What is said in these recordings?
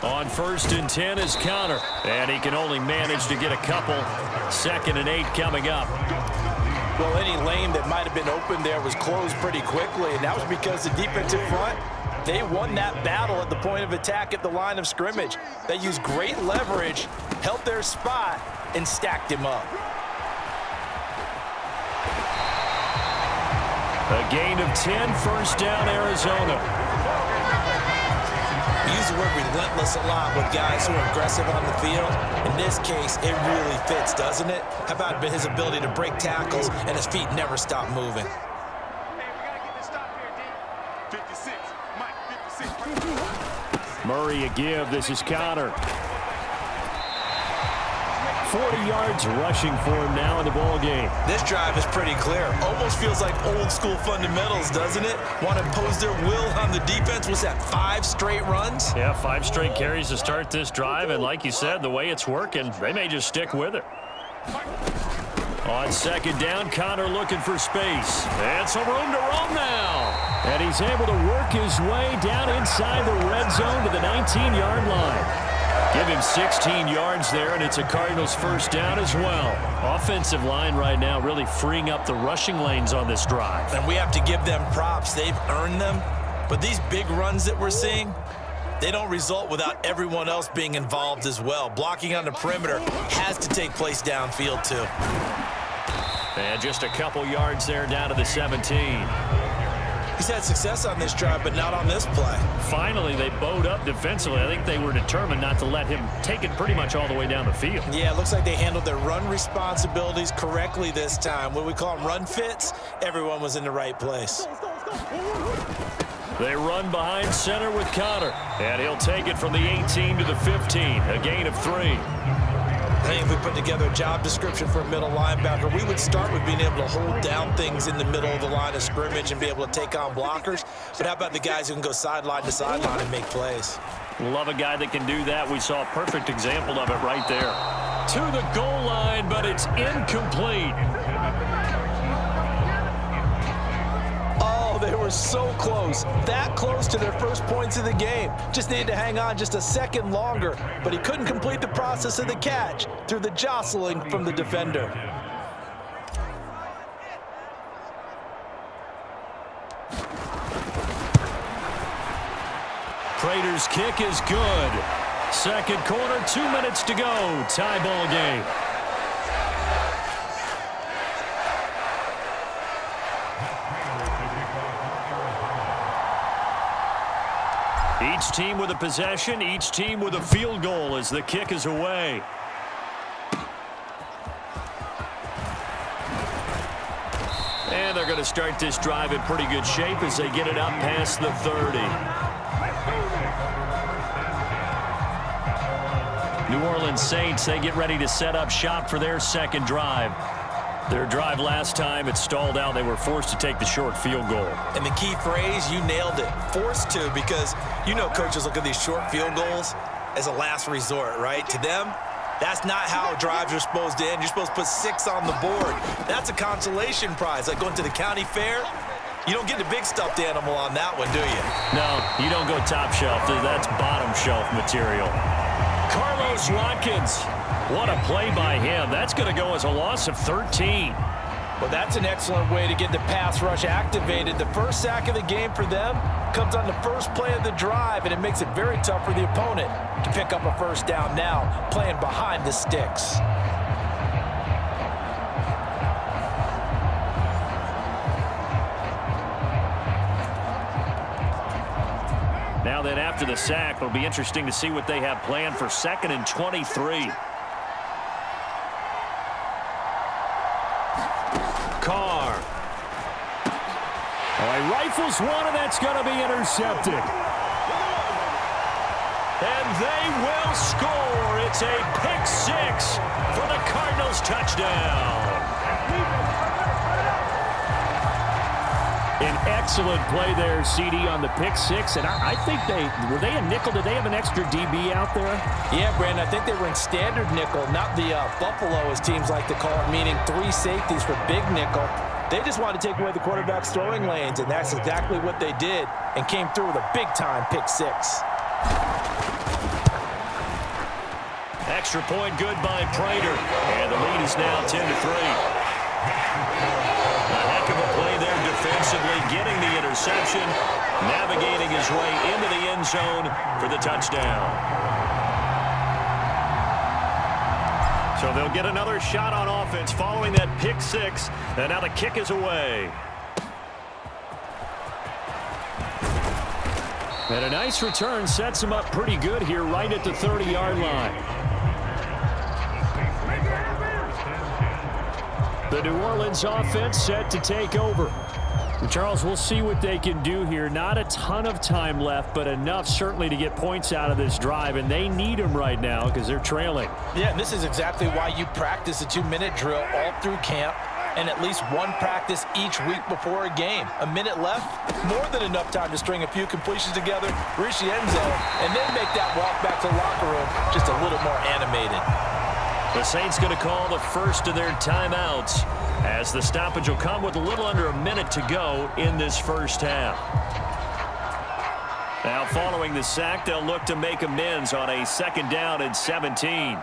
On 1st and 10 is Connor. And he can only manage to get a couple. 2nd and 8 coming up. Well, any lane that might have been open there was closed pretty quickly, and that was because the defensive front, they won that battle at the point of attack at the line of scrimmage. They used great leverage, held their spot, and stacked him up. A gain of 10, 1st down, Arizona. We use the word relentless a lot with guys who are aggressive on the field. In this case, it really fits, doesn't it? How about his ability to break tackles and his feet never stop moving? Murray a give. This is Connor. 40 yards rushing for him now in the ball game. This drive is pretty clear. Almost feels like old school fundamentals, doesn't it? Want to impose their will on the defense. Was that 5 straight runs? Yeah, 5 straight carries to start this drive. And like you said, the way it's working, they may just stick with it. On 2nd down, Connor looking for space. And some room to roam now. And he's able to work his way down inside the red zone to the 19-yard line. Give him 16 yards there, and it's a Cardinals 1st down as well. Offensive line right now really freeing up the rushing lanes on this drive. And we have to give them props. They've earned them. But these big runs that we're seeing, they don't result without everyone else being involved as well. Blocking on the perimeter has to take place downfield too. And just a couple yards there down to the 17. He's had success on this drive, but not on this play. Finally, they bowed up defensively. I think they were determined not to let him take it pretty much all the way down the field. Yeah, it looks like they handled their run responsibilities correctly this time. When we call them run fits, everyone was in the right place. They run behind center with Connor, and he'll take it from the 18 to the 15, a gain of 3. I think if we put together a job description for a middle linebacker, we would start with being able to hold down things in the middle of the line of scrimmage and be able to take on blockers. But how about the guys who can go sideline to sideline and make plays? Love a guy that can do that. We saw a perfect example of it right there. To the goal line, but it's incomplete. They were so close, that close to their first points of the game. Just needed to hang on just a second longer, but he couldn't complete the process of the catch through the jostling from the defender. Prater's kick is good. 2nd quarter, 2 minutes to go. Tie ball game. Each team with a possession, each team with a field goal as the kick is away. And they're going to start this drive in pretty good shape as they get it up past the 30. New Orleans Saints, they get ready to set up shop for their 2nd drive. Their drive last time, it stalled out. They were forced to take the short field goal. And the key phrase, you nailed it, forced to, because you know coaches look at these short field goals as a last resort, right? To them, that's not how drives are supposed to end. You're supposed to put 6 on the board. That's a consolation prize. Like going to the county fair, you don't get the big stuffed animal on that one, do you? No, you don't go top shelf. That's bottom shelf material. Carlos Watkins. What a play by him. That's going to go as a loss of 13. Well, that's an excellent way to get the pass rush activated. The first sack of the game for them comes on the first play of the drive, and it makes it very tough for the opponent to pick up a 1st down now, playing behind the sticks. Now then, after the sack, it'll be interesting to see what they have planned for 2nd and 23. Carr. Oh, he rifles one, and that's going to be intercepted. And they will score. It's a pick 6 for the Cardinals touchdown. An excellent play there, CD, on the pick 6. And I think were they a nickel? Did they have an extra DB out there? Yeah, Brandon, I think they were in standard nickel, not the Buffalo, as teams like to call it, meaning 3 safeties for big nickel. They just wanted to take away the quarterback's throwing lanes, and that's exactly what they did, and came through with a big-time pick 6. Extra point good by Prater. And the lead is now 10-3. A heck of a play there defensively, getting the interception, navigating his way into the end zone for the touchdown. So they'll get another shot on offense following that pick six, and now the kick is away. And a nice return sets him up pretty good here right at the 30-yard line. The New Orleans offense set to take over. Charles, we'll see what they can do here. Not a ton of time left, but enough certainly to get points out of this drive, and they need them right now because they're trailing. Yeah, and this is exactly why you practice a 2-minute drill all through camp and at least one practice each week before a game. A minute left, more than enough time to string a few completions together, reach the end zone, and then make that walk back to the locker room just a little more animated. The Saints going to call the first of their timeouts as the stoppage will come with a little under a minute to go in this first half. Now following the sack, they'll look to make amends on a 2nd down and 17.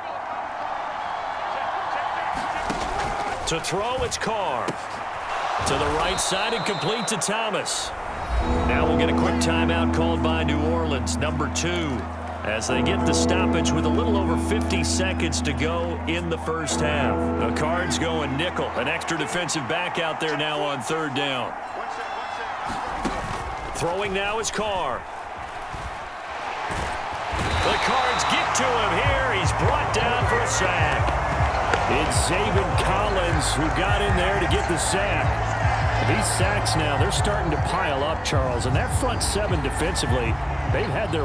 To throw, it's Carr. To the right side and complete to Thomas. Now we'll get a quick timeout called by New Orleans, number 2, as they get the stoppage with a little over 50 seconds to go in the first half. The Cards going nickel, an extra defensive back out there now on 3rd down. Throwing now is Carr. The Cards get to him here. He's brought down for a sack. It's Zaven Collins who got in there to get the sack. These sacks now, they're starting to pile up, Charles, and that front 7 defensively, they've had their